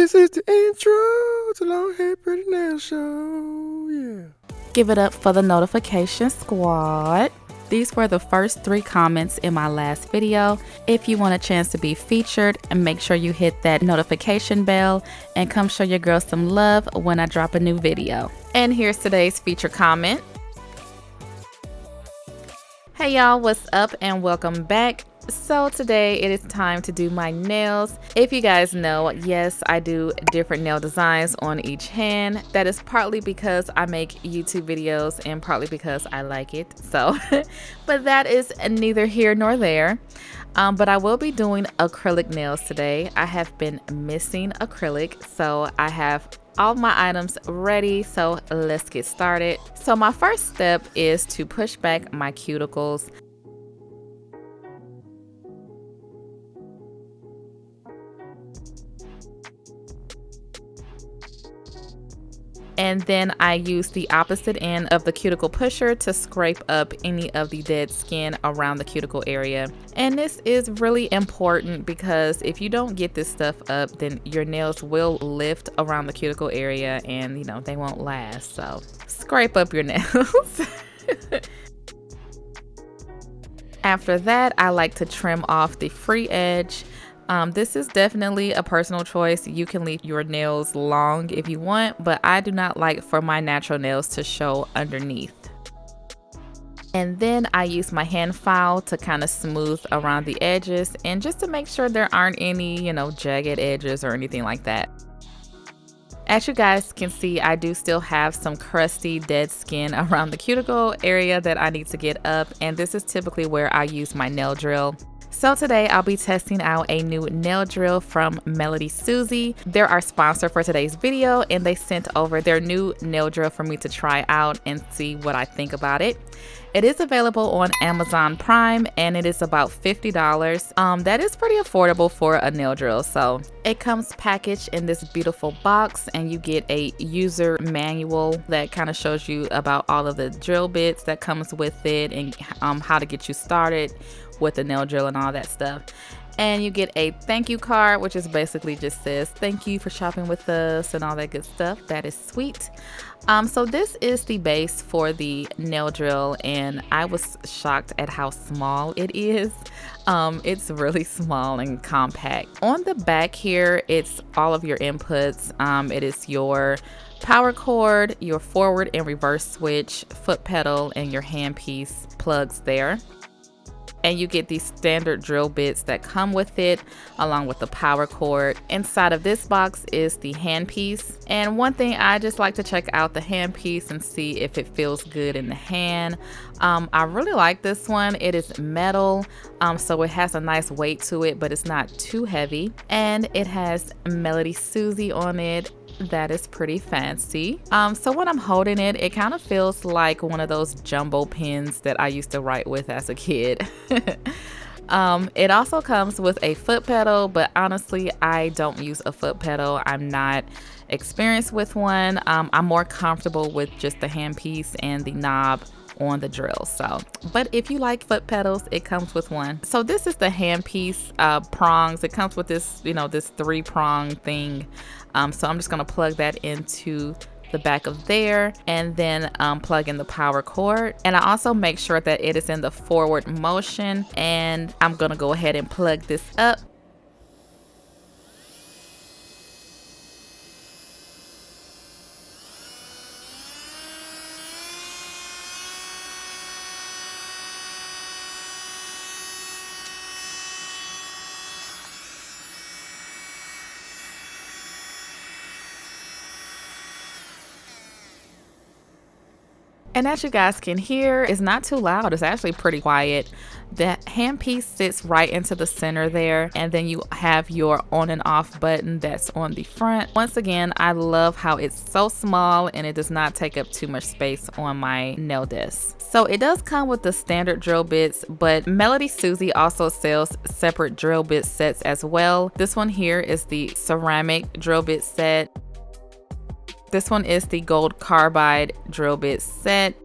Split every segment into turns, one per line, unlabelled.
This is the intro to Long Hair Pretty Nail Show. Yeah.
Give it up for the notification squad. These were the first 3 comments in my last video. If you want a chance to be featured, make sure you hit that notification bell and come show your girl some love when I drop a new video. And here's today's feature comment. Hey y'all, what's up and welcome back. So today it is time to do my nails. If you guys know, yes, I do different nail designs on each hand. That is partly because I make YouTube videos and partly because I like it. So, but that is neither here nor there. But I will be doing acrylic nails today. I have been missing acrylic, so I have all my items ready, so let's get started. So my first step is to push back my cuticles. And then I use the opposite end of the cuticle pusher to scrape up any of the dead skin around the cuticle area. And this is really important because if you don't get this stuff up, then your nails will lift around the cuticle area and, you know, they won't last. So scrape up your nails. After that, I like to trim off the free edge. This is definitely a personal choice. You can leave your nails long if you want, but I do not like for my natural nails to show underneath. And then I use my hand file to kind of smooth around the edges and just to make sure there aren't any, jagged edges or anything like that. As you guys can see, I do still have some crusty dead skin around the cuticle area that I need to get up, and this is typically where I use my nail drill. So today I'll be testing out a new nail drill from Melody Susie. They're our sponsor for today's video, and they sent over their new nail drill for me to try out and see what I think about it. It is available on Amazon Prime and it is about $50. That is pretty affordable for a nail drill. So it comes packaged in this beautiful box and you get a user manual that kind of shows you about all of the drill bits that comes with it and how to get you started with the nail drill and all that stuff. And you get a thank you card, which is basically just says thank you for shopping with us and all that good stuff. That is sweet. So this is the base for the nail drill, and I was shocked at how small it is. It's really small and compact. On the back here, it's all of your inputs. It is your power cord, your forward and reverse switch, foot pedal, and your handpiece plugs there. And you get these standard drill bits that come with it, along with the power cord. Inside of this box is the handpiece. And one thing, I just like to check out the handpiece and see if it feels good in the hand. I really like this one. It is metal, so it has a nice weight to it, but it's not too heavy. And it has Melody Susie on it. That is pretty fancy. So when I'm holding it, it kind of feels like one of those jumbo pens that I used to write with as a kid. It also comes with a foot pedal, but honestly, I don't use a foot pedal. I'm not experienced with one. I'm more comfortable with just the handpiece and the knob on the drill. So, but if you like foot pedals, it comes with one. So this is the handpiece prongs. It comes with this, this 3-prong thing. So I'm just gonna plug that into the back of there and then plug in the power cord. And I also make sure that it is in the forward motion, and I'm gonna go ahead and plug this up. And as you guys can hear, it's not too loud. It's actually pretty quiet. The handpiece sits right into the center there, and then you have your on and off button that's on the front. Once again, I love how it's so small and it does not take up too much space on my nail desk. So it does come with the standard drill bits, but Melody Susie also sells separate drill bit sets as well. This one here is the ceramic drill bit set. This one is the gold carbide drill bit set.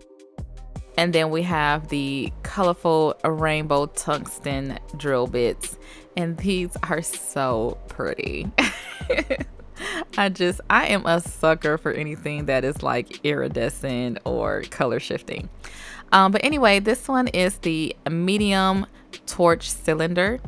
And then we have the colorful rainbow tungsten drill bits. And these are so pretty. I am a sucker for anything that is like iridescent or color shifting. But anyway, this one is the medium torch cylinder.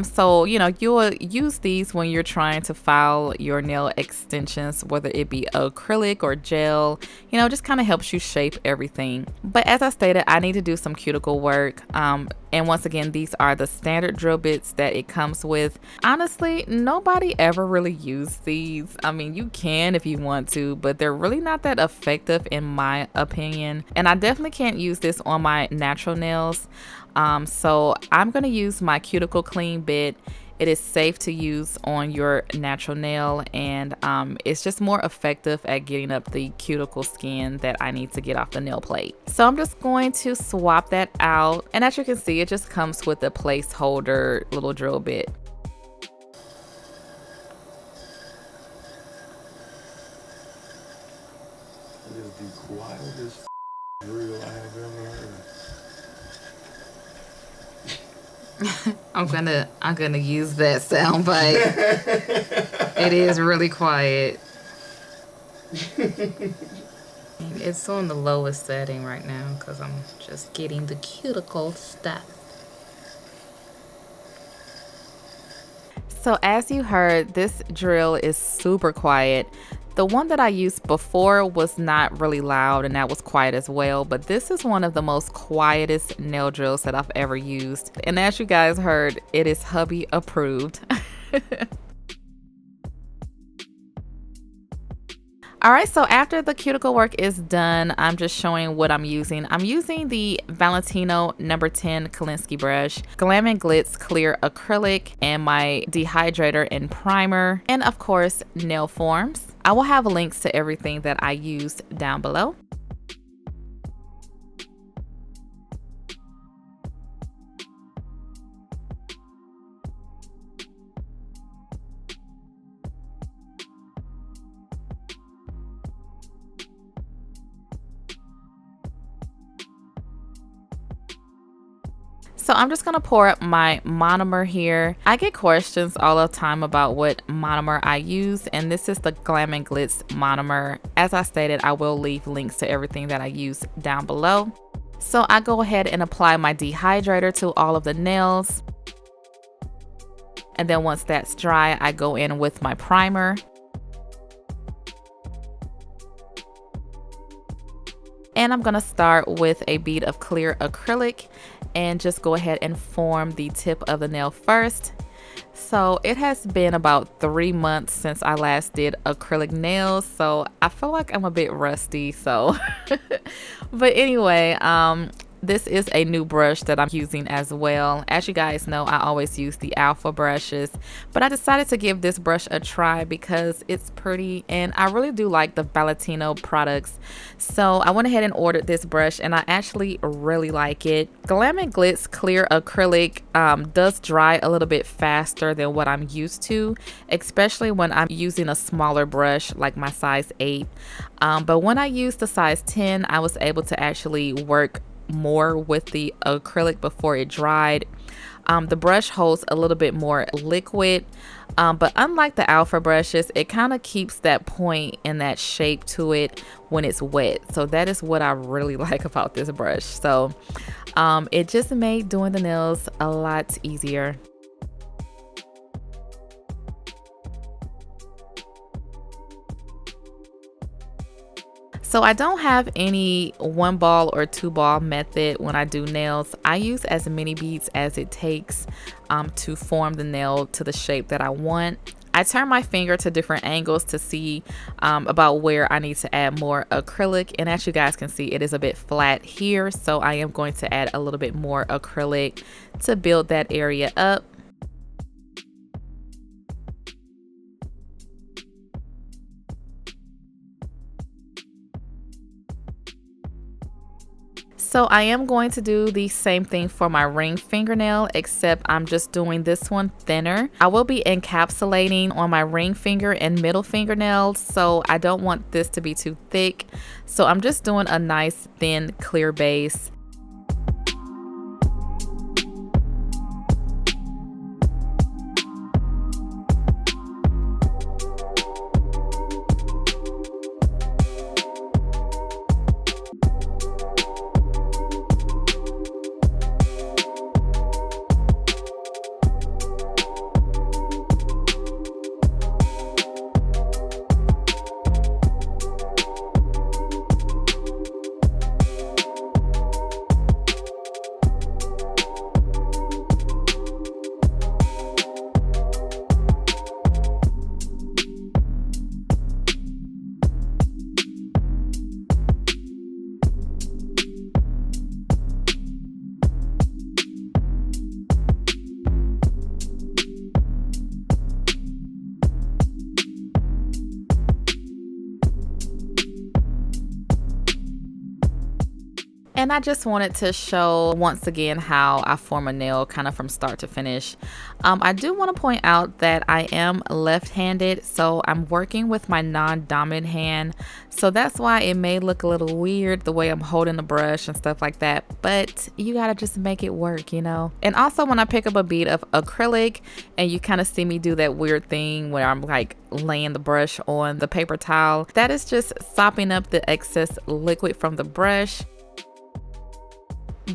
So, you'll use these when you're trying to file your nail extensions, whether it be acrylic or gel, just kind of helps you shape everything. But as I stated, I need to do some cuticle work. And once again, these are the standard drill bits that it comes with. Honestly, nobody ever really used these. I mean, you can if you want to, but they're really not that effective in my opinion. And I definitely can't use this on my natural nails. So I'm going to use my cuticle clean bit. It is safe to use on your natural nail, and it's just more effective at getting up the cuticle skin that I need to get off the nail plate. So I'm just going to swap that out, and as you can see, it just comes with a placeholder little drill bit.
It is the quietest drill I have ever heard.
I'm gonna use that sound bite. It is really quiet. It's on the lowest setting right now because I'm just getting the cuticle stuff. So as you heard, this drill is super quiet. The one that I used before was not really loud, and that was quiet as well, but this is one of the most quietest nail drills that I've ever used. And as you guys heard, it is hubby approved. All right, so after the cuticle work is done, I'm just showing what I'm using. I'm using the Valentino number 10 Kolinsky brush, Glam and Glitz clear acrylic, and my dehydrator and primer, and of course, nail forms. I will have links to everything that I used down below. So I'm just gonna pour up my monomer here. I get questions all the time about what monomer I use, and this is the Glam and Glitz monomer. As I stated, I will leave links to everything that I use down below. So I go ahead and apply my dehydrator to all of the nails. And then once that's dry, I go in with my primer. And I'm gonna start with a bead of clear acrylic and just go ahead and form the tip of the nail first. So it has been about 3 months since I last did acrylic nails, so I feel like I'm a bit rusty, so but anyway, this is a new brush that I'm using as well. As you guys know, I always use the alpha brushes, but I decided to give this brush a try because it's pretty and I really do like the Valentino products. So I went ahead and ordered this brush and I actually really like it. Glam and Glitz clear acrylic does dry a little bit faster than what I'm used to, especially when I'm using a smaller brush like my size 8. But when I used the size 10, I was able to actually work more with the acrylic before it dried. The brush holds a little bit more liquid, but unlike the alpha brushes, it kind of keeps that point and that shape to it when it's wet. So that is what I really like about this brush. So it just made doing the nails a lot easier. So I don't have any 1 ball or 2 ball method when I do nails. I use as many beads as it takes to form the nail to the shape that I want. I turn my finger to different angles to see about where I need to add more acrylic, and as you guys can see, it is a bit flat here, so I am going to add a little bit more acrylic to build that area up. So I am going to do the same thing for my ring fingernail, except I'm just doing this one thinner. I will be encapsulating on my ring finger and middle fingernails, so I don't want this to be too thick. So I'm just doing a nice thin clear base. And I just wanted to show once again how I form a nail kind of from start to finish. I do want to point out that I am left-handed, so I'm working with my non-dominant hand. So that's why it may look a little weird the way I'm holding the brush and stuff like that. But you gotta just make it work, you know? And also when I pick up a bead of acrylic and you kind of see me do that weird thing where I'm like laying the brush on the paper towel, that is just sopping up the excess liquid from the brush.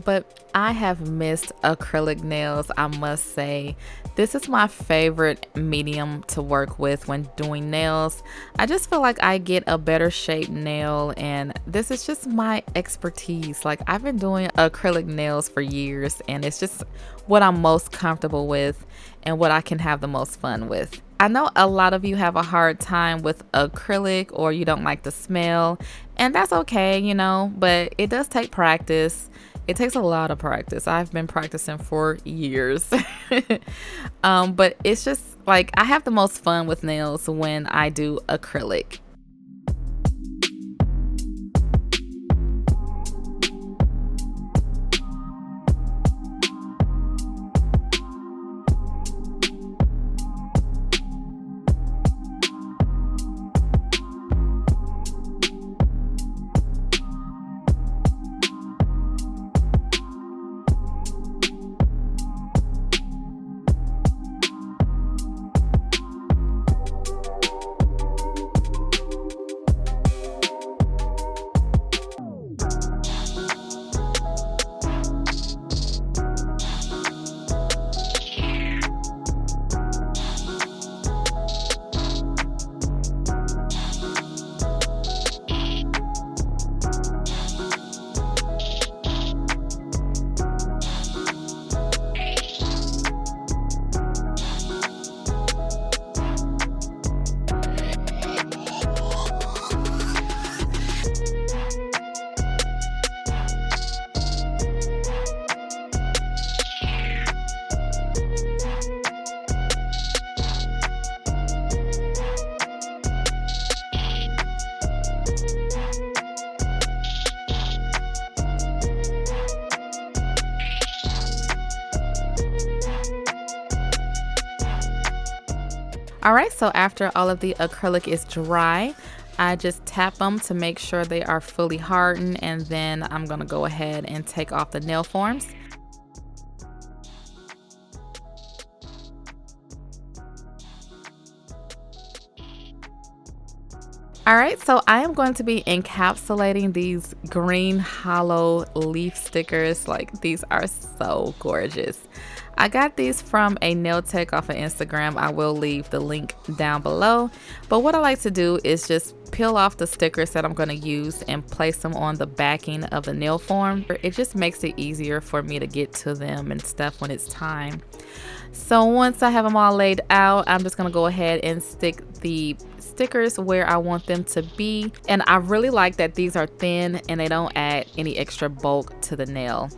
But I have missed acrylic nails, I must say. This is my favorite medium to work with when doing nails. I just feel like I get a better shaped nail, and this is just my expertise. Like, I've been doing acrylic nails for years, and it's just what I'm most comfortable with and what I can have the most fun with. I know a lot of you have a hard time with acrylic, or you don't like the smell, and that's okay, you know, but it does take practice. It takes a lot of practice. I've been practicing for years. But it's just like I have the most fun with nails when I do acrylic. All right, so after all of the acrylic is dry, I just tap them to make sure they are fully hardened, and then I'm gonna go ahead and take off the nail forms. All right, so I am going to be encapsulating these green hollow leaf stickers. Like, these are so gorgeous. I got these from a nail tech off of Instagram. I will leave the link down below. But what I like to do is just peel off the stickers that I'm going to use and place them on the backing of the nail form. It just makes it easier for me to get to them and stuff when it's time. So once I have them all laid out, I'm just going to go ahead and stick the stickers where I want them to be. And I really like that these are thin and they don't add any extra bulk to the nail.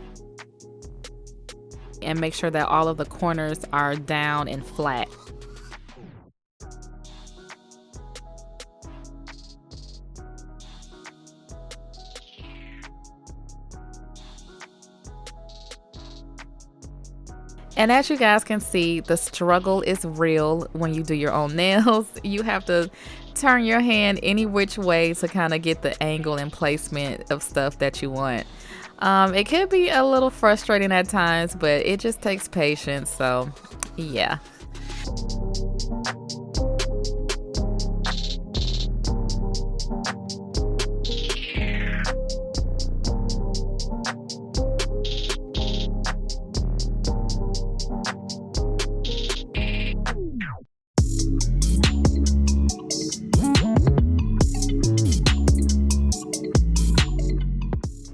And make sure that all of the corners are down and flat. And as you guys can see, the struggle is real when you do your own nails. You have to turn your hand any which way to kind of get the angle and placement of stuff that you want. It could be a little frustrating at times, but it just takes patience. So, yeah.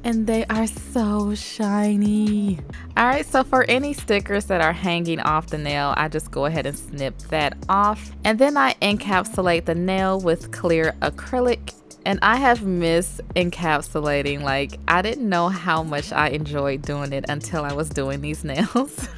And they are so shiny. All right, so for any stickers that are hanging off the nail, I just go ahead and snip that off. And then I encapsulate the nail with clear acrylic. And I have missed encapsulating. Like, I didn't know how much I enjoyed doing it until I was doing these nails.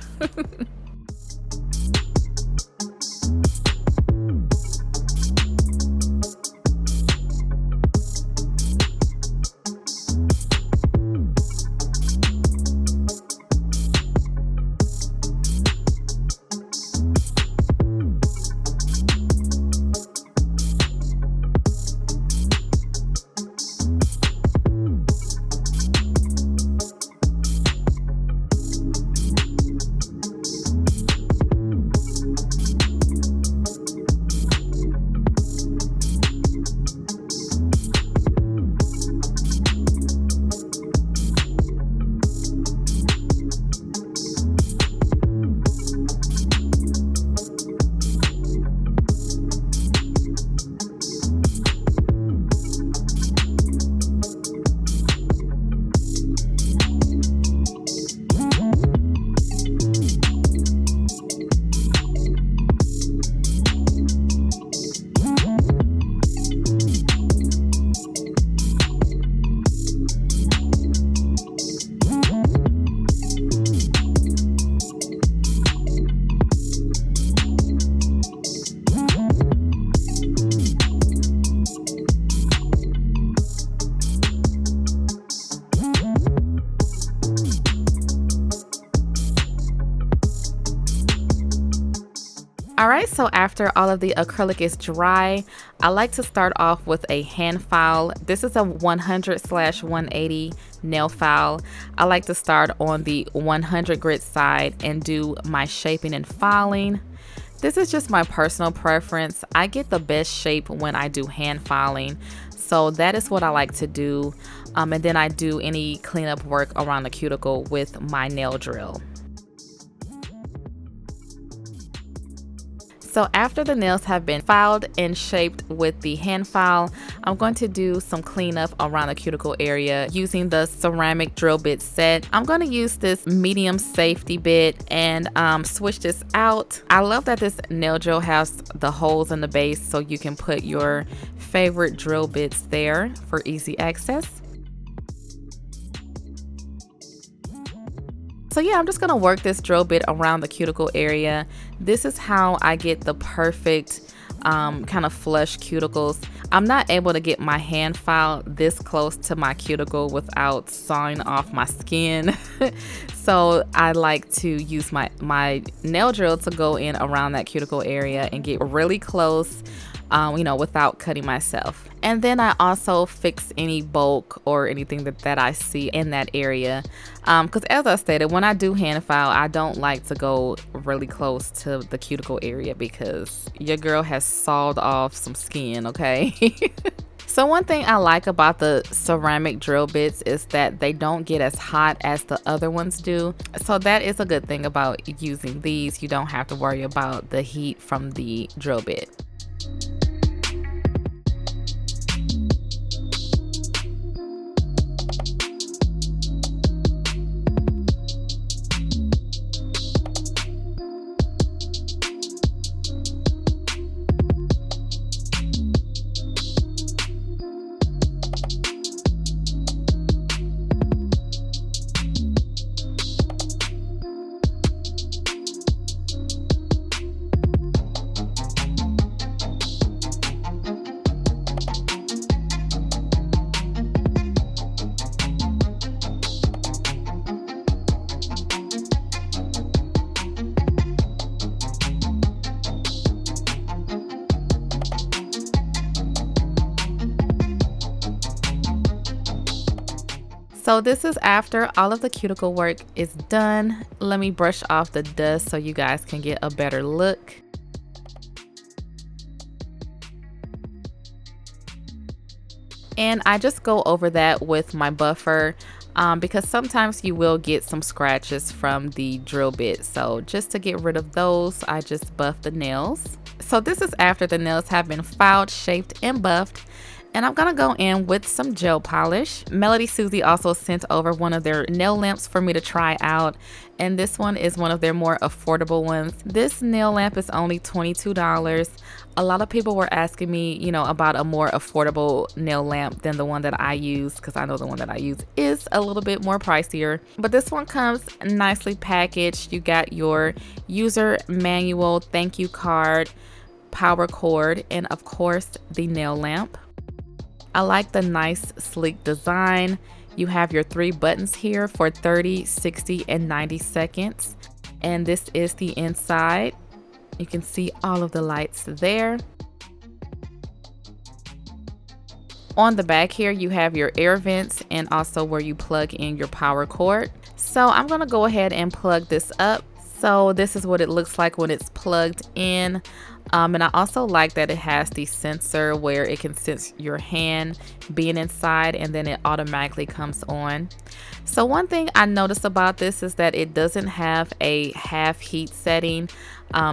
So after all of the acrylic is dry, I like to start off with a hand file. This is a 100/180 nail file. I like to start on the 100 grit side and do my shaping and filing. This is just my personal preference. I get the best shape when I do hand filing. So that is what I like to do. And then I do any cleanup work around the cuticle with my nail drill. So after the nails have been filed and shaped with the hand file, I'm going to do some cleanup around the cuticle area using the ceramic drill bit set. I'm going to use this medium safety bit and switch this out. I love that this nail drill has the holes in the base so you can put your favorite drill bits there for easy access. So yeah, I'm just gonna work this drill bit around the cuticle area. This is how I get the perfect kind of flush cuticles. I'm not able to get my hand file this close to my cuticle without sawing off my skin. So I like to use my nail drill to go in around that cuticle area and get really close, without cutting myself. And then I also fix any bulk or anything that I see in that area. Because as I stated, when I do hand file, I don't like to go really close to the cuticle area because your girl has sawed off some skin, okay? So one thing I like about the ceramic drill bits is that they don't get as hot as the other ones do. So that is a good thing about using these. You don't have to worry about the heat from the drill bit. So this is after all of the cuticle work is done. Let me brush off the dust so you guys can get a better look. And I just go over that with my buffer because sometimes you will get some scratches from the drill bit. So just to get rid of those, I just buff the nails. So this is after the nails have been filed, shaped, and buffed. And I'm gonna go in with some gel polish. Melody Susie also sent over one of their nail lamps for me to try out. And this one is one of their more affordable ones. This nail lamp is only $22. A lot of people were asking me, about a more affordable nail lamp than the one that I use, because I know the one that I use is a little bit more pricier. But this one comes nicely packaged. You got your user manual, thank you card, power cord, and of course the nail lamp. I like the nice sleek design. You have your 3 buttons here for 30, 60, and 90 seconds. And this is the inside. You can see all of the lights there. On the back here, you have your air vents and also where you plug in your power cord. So I'm gonna go ahead and plug this up. So this is what it looks like when it's plugged in. And I also like that it has the sensor where it can sense your hand being inside and then it automatically comes on. So one thing I noticed about this is that it doesn't have a half heat setting.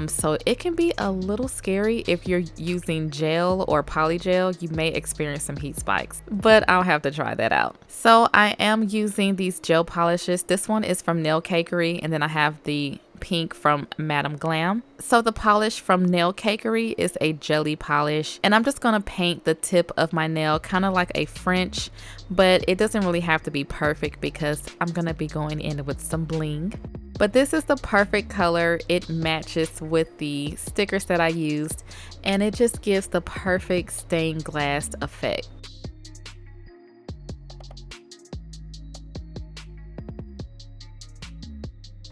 So it can be a little scary if you're using gel or polygel. You may experience some heat spikes, but I'll have to try that out. So I am using these gel polishes. This one is from Nail Cakery, and then I have the pink from Madam Glam. So the polish from Nail Cakery is a jelly polish, and I'm just gonna paint the tip of my nail kind of like a French, but it doesn't really have to be perfect because I'm gonna be going in with some bling. But this is the perfect color. It matches with the stickers that I used, and it just gives the perfect stained glass effect.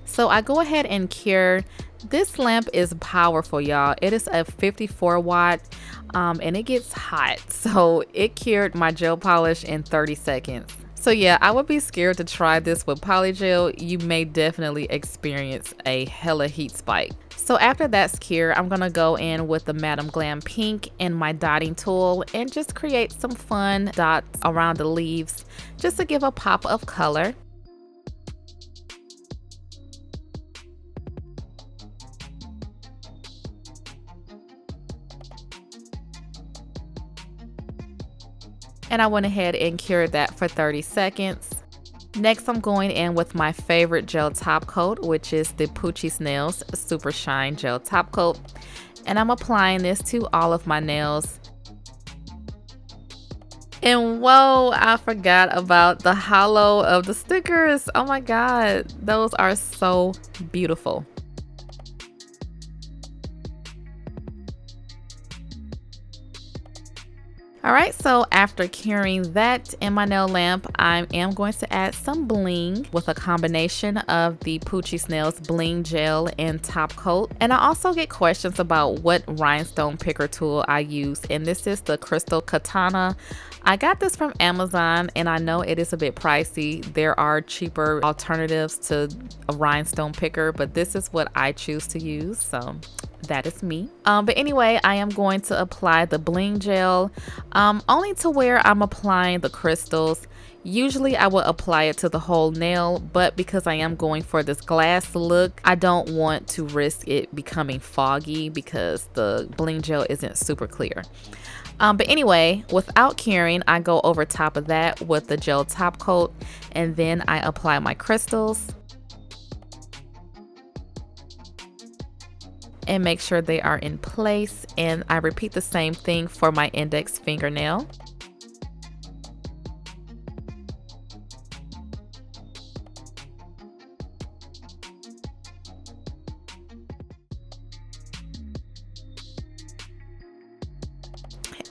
So I go ahead and cure This lamp is powerful, y'all. It is a 54 watt and it gets hot. So it cured my gel polish in 30 seconds. So yeah, I would be scared to try this with Polygel. You may definitely experience a hella heat spike. So after that's cured, I'm gonna go in with the Madam Glam Pink and my dotting tool and just create some fun dots around the leaves just to give a pop of color. And I went ahead and cured that for 30 seconds. Next, I'm going in with my favorite gel top coat, which is the Poochie Snails Super Shine Gel Top Coat. And I'm applying this to all of my nails. And whoa, I forgot about the hollow of the stickers. Oh my God, those are so beautiful. Alright, so after curing that in my nail lamp, I am going to add some bling with a combination of the Poochie Snails Bling Gel and Top Coat. And I also get questions about what rhinestone picker tool I use, and this is the Crystal Katana. I got this from Amazon, and I know it is a bit pricey. There are cheaper alternatives to a rhinestone picker, but this is what I choose to use, so that is me. But anyway, I am going to apply the Bling Gel only to where I'm applying the crystals. Usually I will apply it to the whole nail, but because I am going for this glass look, I don't want to risk it becoming foggy because the Bling Gel isn't super clear. But anyway, without curing, I go over top of that with the gel top coat, and then I apply my crystals and make sure they are in place, and I repeat the same thing for my index fingernail.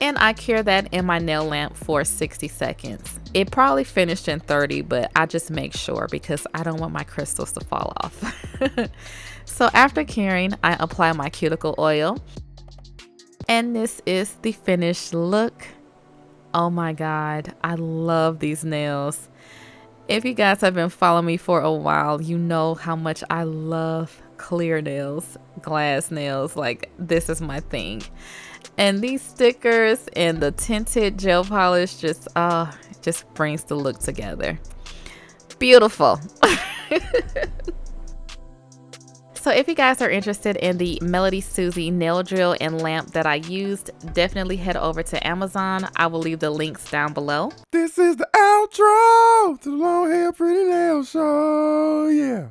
And I cure that in my nail lamp for 60 seconds. It probably finished in 30, but I just make sure because I don't want my crystals to fall off. So after curing, I apply my cuticle oil. And this is the finished look. Oh my God, I love these nails. If you guys have been following me for a while, you know how much I love clear nails, glass nails. Like, this is my thing. And these stickers and the tinted gel polish just brings the look together. Beautiful. So if you guys are interested in the Melody Susie nail drill and lamp that I used, definitely head over to Amazon. I will leave the links down below.
This is the outro to the Long Hair Pretty Nail Show. Yeah.